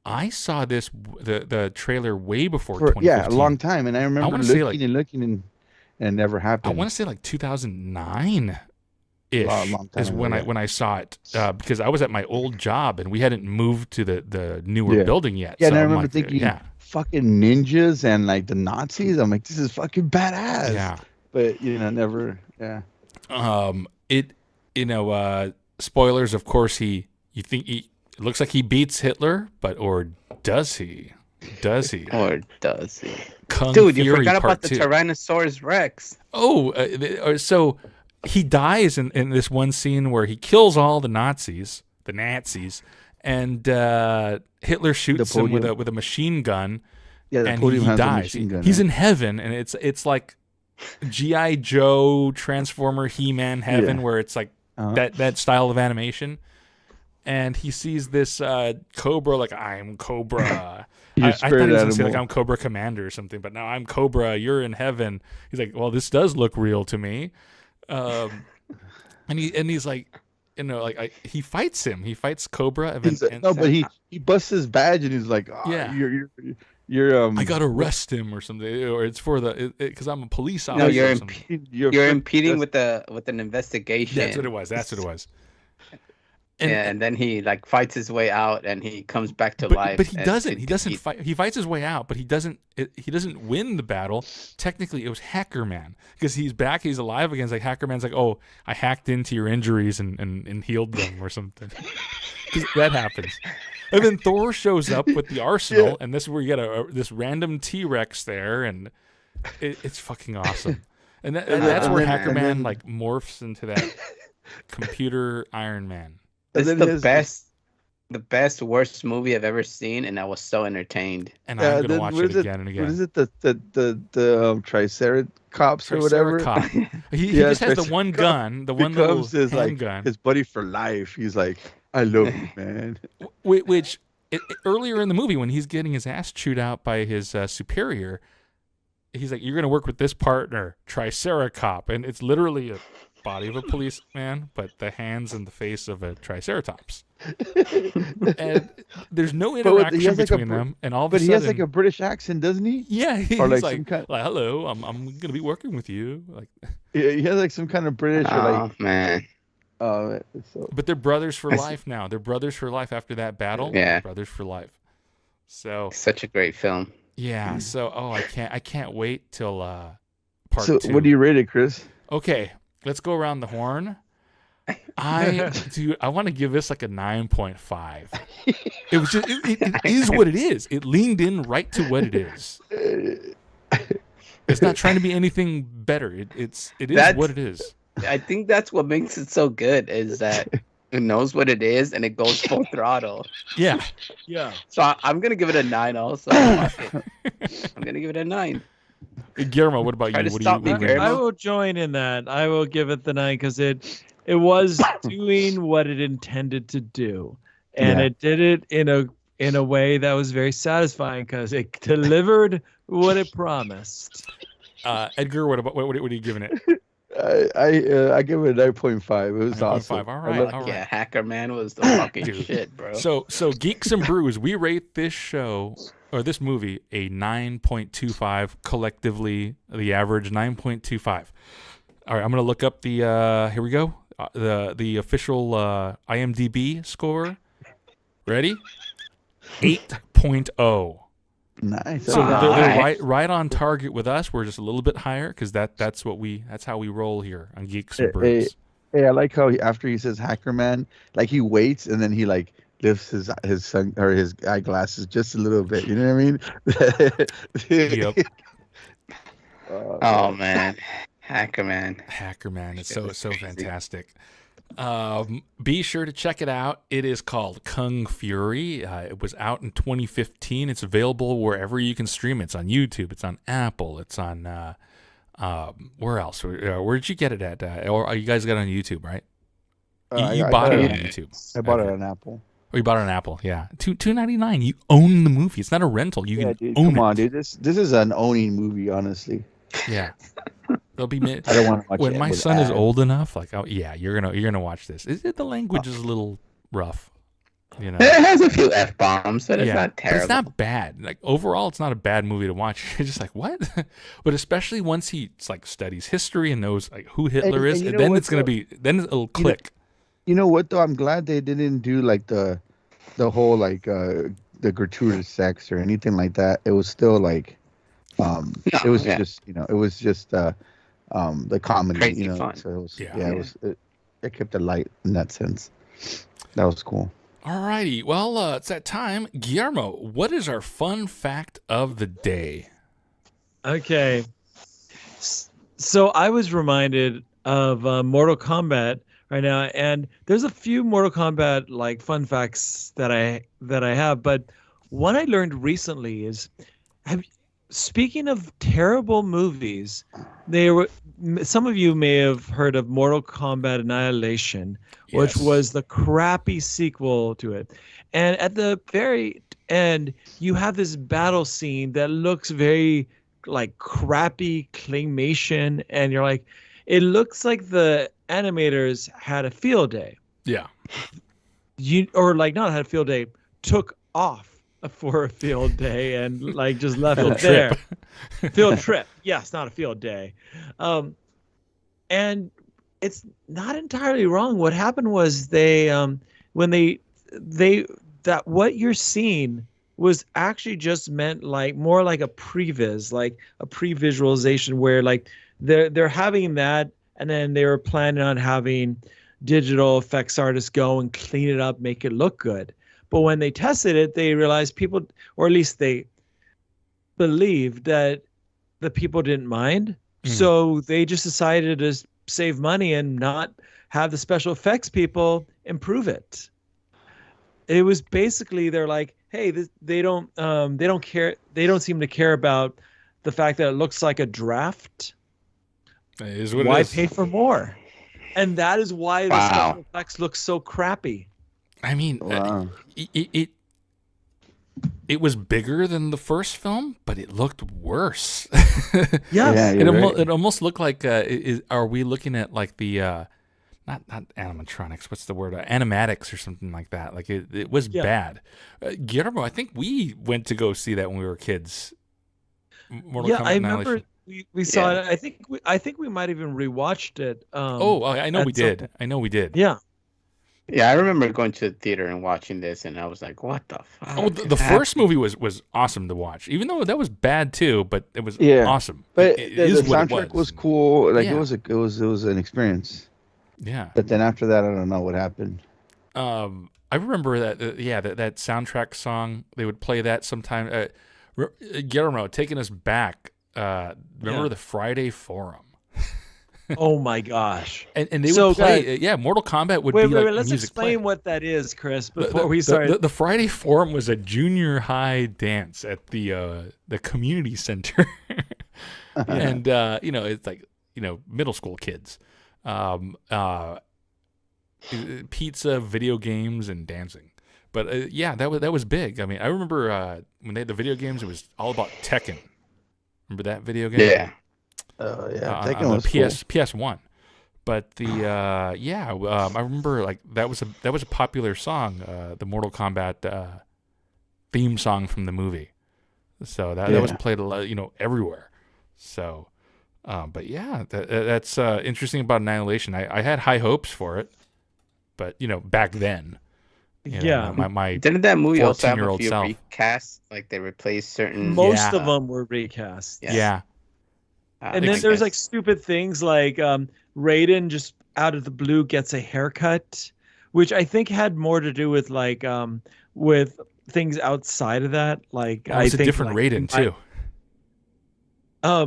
I saw the trailer way before 2015. Yeah, a long time. And I remember wanna say, looking and looking and it never I happened. want to say like 2009 ish Long time is ago, when yeah. when I saw it, because I was at my old job and we hadn't moved to the newer Yeah. building yet. Yeah, so and I I'm remember like, thinking, yeah, fucking ninjas and like the Nazis. I'm like, this is fucking badass. yeah. But never. Yeah. Spoilers. Of course, it looks like he beats Hitler, or does he? Does he? Or does he? Kung Dude, you Fury forgot Part about the 2. Tyrannosaurus Rex. Oh, so he dies in this one scene where he kills all the Nazis, and Hitler shoots him with a machine gun, Yeah, the and podium he has a dies. machine gun, He's right? in heaven, and it's like G.I. Joe, Transformer, He-Man heaven, Yeah. where it's like Uh-huh. that style of animation. And he sees this Cobra, like, I'm Cobra. Your I thought he spirit was going to say, like, animal. I'm Cobra Commander or something, but no, I'm Cobra. You're in heaven. He's like, well, this does look real to me. And he's like, he fights him. He fights Cobra. But he busts his badge and he's like, oh, Yeah. you're I got to arrest him or something, or it's for because I'm a police officer. No, you're or something. you're impeding with an investigation. That's what it was. And then he like fights his way out, and he comes back to life. But he and doesn't. He doesn't he- fight. He fights his way out, but he doesn't. He doesn't win the battle. Technically, it was Hacker Man because he's back. He's alive again. It's like Hacker Man's like, oh, I hacked into your injuries and healed them or something. 'Cause that happens. And then Thor shows up with the arsenal, and this is where you get this random T-Rex there, and it's fucking awesome. And that's where Hacker Man like morphs into that computer Iron Man. This is And then the best, worst movie I've ever seen, and I was so entertained. And I'm gonna watch it again and What again. is it? The Triceratops or whatever. Triceracop. He Yeah, just has the one gun, the one little Becomes his handgun. his buddy for life. He's like, I love you, man. Which earlier in the movie, when he's getting his ass chewed out by his superior, he's like, "You're gonna work with this partner, Triceracop," and it's literally a body of a policeman, but the hands and the face of a Triceratops. And there's no he interaction has like a between them, and all of But a he sudden, has like a British accent, doesn't he? yeah, he's or like, like some kind- "Hello, I'm gonna be working with you." Like, Yeah, he has like some kind of British or Oh like. man, So but they're brothers for I see. life now. They're brothers for life after that battle. Yeah. They're brothers for life. So such a great film. yeah, so I can't wait till part so 2. what do you rate it, Chris? Okay, let's go around the horn. I want to give this like a 9.5. It was just it is what it is. It leaned in right to what it is. It's not trying to be anything better. It is what it is. I think that's what makes it so good is that it knows what it is and it goes full throttle. Yeah. So I'm gonna give it a 9 also. I'm gonna give it a 9. Guillermo, what about Try you? to What do stop you? me, what do you- Guillermo. I will join in that. I will give it the 9 because it it was doing what it intended to do, and it did it in a way that was very satisfying because it delivered what it promised. Edgar, what are you giving it? I give it a 9.5. It was 9.5. awesome. All right. Yeah, Hacker Man was the fucking Dude. shit, bro. So Geeks and Brews, we rate this show or this movie a 9.25 collectively. The average 9.25. All right, I'm gonna look up the. Here we go. The official IMDb score. Ready? 8.0. Nice. So Okay. they're right on target with us. We're just a little bit higher because that's how we roll here on Geeks and Brews. Hey, I like how after he says Hacker Man, like he waits and then he like lifts his eyeglasses just a little bit. You know what I mean? Yep. Oh man, Hacker Man. Hacker Man, it's so fantastic. Be sure to check it out. It is called Kung Fury. It was out in 2015. It's available wherever you can stream it. It's on YouTube. It's on Apple. It's on where else? Where'd you get it at? Or you guys got it on YouTube, right? You bought it on YouTube. I bought it on Apple. Oh, you bought it on Apple, yeah. $2.99. You own the movie. It's not a rental. You can dude, own come it. on, dude. This is an owning movie, honestly. Yeah. There'll be I don't want to watch when it my with son is ads. old enough. Like, oh yeah, you're gonna watch this. The language is a little rough, you know. It has a few f-bombs, but it's not But terrible. it's not bad. Like overall, it's not a bad movie to watch. You're just like, what? But especially once he like studies history and knows like who Hitler is, you and know then what, it's gonna be it'll click. You know what though? I'm glad they didn't do like the whole like the gratuitous sex or anything like that. It was still like it was just it was just the comedy, Crazy fun. So it was Yeah. it kept it light in that sense. That was cool. Alrighty, well, it's that time. Guillermo, what is our fun fact of the day? Okay. So I was reminded of Mortal Kombat right now, and there's a few Mortal Kombat like fun facts that I have, but one I learned recently is speaking of terrible movies, some of you may have heard of Mortal Kombat Annihilation, which Yes. was the crappy sequel to it. And at the very end, you have this battle scene that looks very like crappy claymation, and you're like, it looks like the animators had a field day. Yeah. Not had a field day, took off for a field day and like just left Field it there. trip. Field trip. Yes, not a field day. And it's not entirely wrong. What happened was when that what you're seeing was actually just meant like more like a previs, like a pre-visualization where like they're having that, and then they were planning on having digital effects artists go and clean it up, make it look good. But when they tested it, they realized people, or at least they believed that the people didn't mind. Mhm. So they just decided to save money and not have the special effects people improve it. It was basically, they're like, hey, they don't care. They don't seem to care about the fact that it looks like a draft. It is what Why it is. pay for more? And that is why the Wow. special effects look so crappy. I mean, Wow. it was bigger than the first film, but it looked worse. Yes. Yeah, you're right. It almost looked like are we looking at like the not animatronics, what's the word, animatics or something like that? Like it was bad. Guillermo, I think we went to go see that when we were kids. Mortal Kombat I Annihilation. remember we saw it. I think we might even rewatched it. I know at we some did. point. I know we did. Yeah. Yeah, I remember going to the theater and watching this, and I was like, "What the fuck?" Oh, the is first movie was awesome to watch, even though that was bad too. But it was awesome. But It the is what it soundtrack was cool. Like Yeah. it was an experience. Yeah. But then after that, I don't know what happened. I remember that. That soundtrack song. They would play that sometime. Guillermo, taking us back. Remember the Friday Forum, Oh my gosh. and they So, would play. Mortal Kombat would Wait, be like let's music explain playing. what that is, Chris, The- before the, we the- start. The Friday Forum was a junior high dance at the community center, and it's like middle school kids. pizza, video games, and dancing. But yeah, that was big. I mean, I remember when they had the video games, it was all about Tekken. Remember that video game? Yeah. Yeah, on Tekken the was cool. PS1. But I remember like that was a popular song, the Mortal Kombat theme song from the movie. So that was played a lot, everywhere. So, but yeah, that's interesting about Annihilation. I had high hopes for it, but back then, my Didn't that movie also have a 14-year-old few self. recasts? Like they replaced certain. Most Yeah. of them were recast. yeah. And then there's like stupid things like Raiden just out of the blue gets a haircut, which I think had more to do with like with things outside of that. Like It's a different like, Raiden too.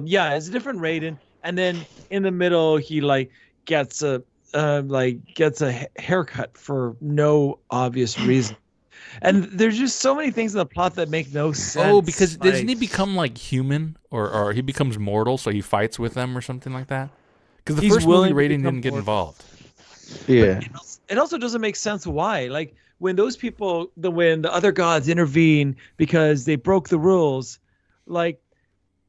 Yeah, it's a different Raiden, and then in the middle he like gets a haircut for no obvious reason. And there's just so many things in the plot that make no sense. Oh, because like, doesn't he become like human, or he becomes mortal, so he fights with them or something like that? Because the He's first movie, willing to Raiden become didn't get mortal. involved. Yeah. It also doesn't make sense why. Like when those people, when the other gods intervene because they broke the rules, like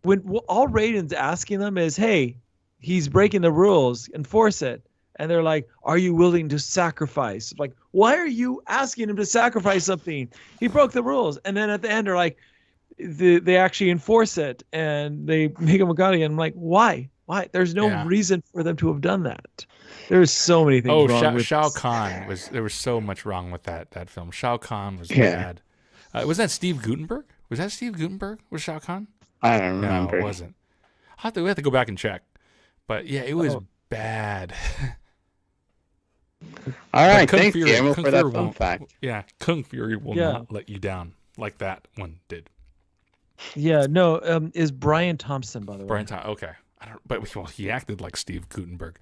when all Raiden's asking them is, "Hey, he's breaking the rules, enforce it." And they're like, "Are you willing to sacrifice?" Like, why are you asking him to sacrifice something? He broke the rules. And then at the end, they're like, they actually enforce it and they make him a god again. I'm like, why? Why? There's no Yeah. reason for them to have done that. There's so many things Oh, wrong with Shao this. Kahn there was so much wrong with that film. Shao Kahn was Yeah. bad. Was that Steve Guttenberg? Was that Steve Guttenberg? Was Shao Kahn? I don't No, remember. it wasn't. We have to go back and check. But yeah, it was bad. All right, Kung thanks, Fury- Guillermo, Kung for that Fury fun won't- fact. Yeah, Kung Fury will Yeah. not let you down like that one did. Yeah, no, is Brian Thompson, by the way. Brian Tom, okay. But he acted like Steve Guttenberg.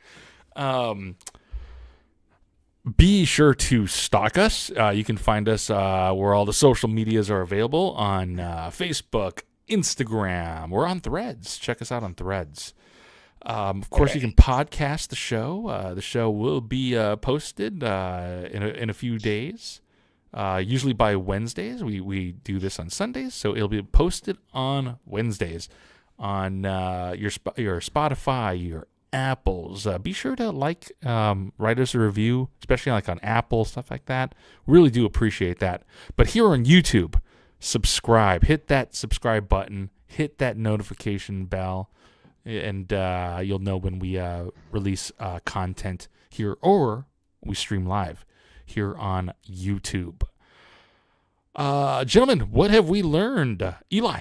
Be sure to stalk us. You can find us where all the social medias are available on Facebook, Instagram. We're on Threads. Check us out on Threads. Of course, you can podcast the show. The show will be posted in a few days. Usually by Wednesdays. We do this on Sundays, so it'll be posted on Wednesdays on your Spotify, your Apples. Be sure to write us a review, especially like on Apple, stuff like that. Really do appreciate that. But here on YouTube, subscribe. Hit that subscribe button. Hit that notification bell, and you'll know when we release content here or we stream live here on YouTube. Gentlemen, what have we learned? Eli.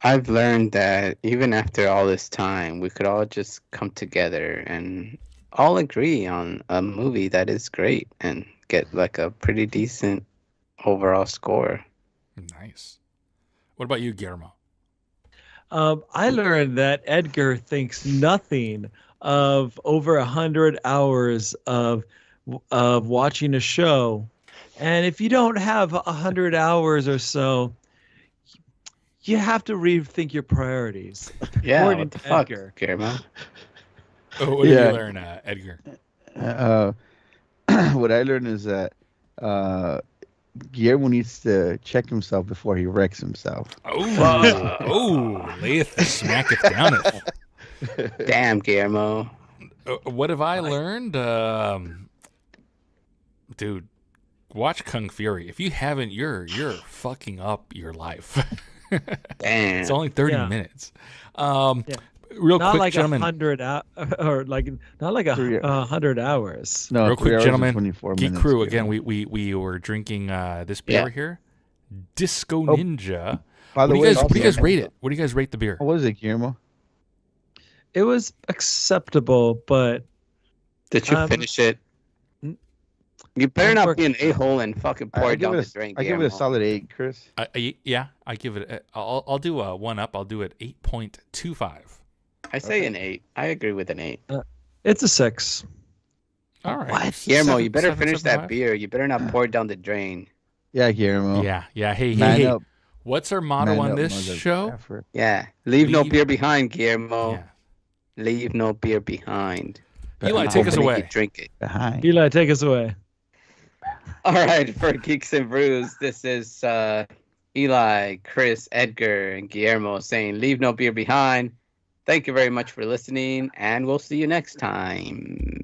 I've learned that even after all this time, we could all just come together and all agree on a movie that is great and get like a pretty decent overall score. Nice. What about you, Guillermo? I learned that Edgar thinks nothing of over 100 hours of watching a show, and if you don't have 100 hours or so, you have to rethink your priorities. Yeah, According what the to fuck, Edgar. Guillermo? What did you learn, Edgar? What I learned is that Guillermo needs to check himself before he wrecks himself. Layeth smacketh down it. Damn, Guillermo. What have I learned? Dude, watch Kung Fury. If you haven't, you're fucking up your life. Damn. It's only 30 Yeah. minutes. Not Real quick, like gentlemen. 100 or like not like 100 hours. No, Real 3 quick, hours and gentlemen. 24 Geek minutes, Crew Guillermo. again. We were drinking this beer Yeah. here, Disco Oh, Ninja. By What the do way, you guys rate it? What do you guys rate the beer? What is it, Guillermo? It was acceptable, but Did you finish it? You better not be an a-hole and fucking pour I it give down it the drain, I give it a Guillermo. solid 8, Chris. Yeah, I give it. I'll do a 1-up. I'll do it 8.25. I say an 8. I agree with an 8. it's a 6. All right, What? Guillermo, you better finish 7.75. that beer. You better not pour it down the drain. Yeah, Guillermo. Yeah. Hey. Man up. What's our motto Man on up, this mother show? effer. Yeah. Leave no Leave- beer behind, Guillermo. Yeah. Leave no beer behind. Eli, take us Hopefully away. you drink it. Behind. Eli, take us away. All right, for Geeks and Brews, this is Eli, Chris, Edgar, and Guillermo saying, "Leave no beer behind." Thank you very much for listening, and we'll see you next time.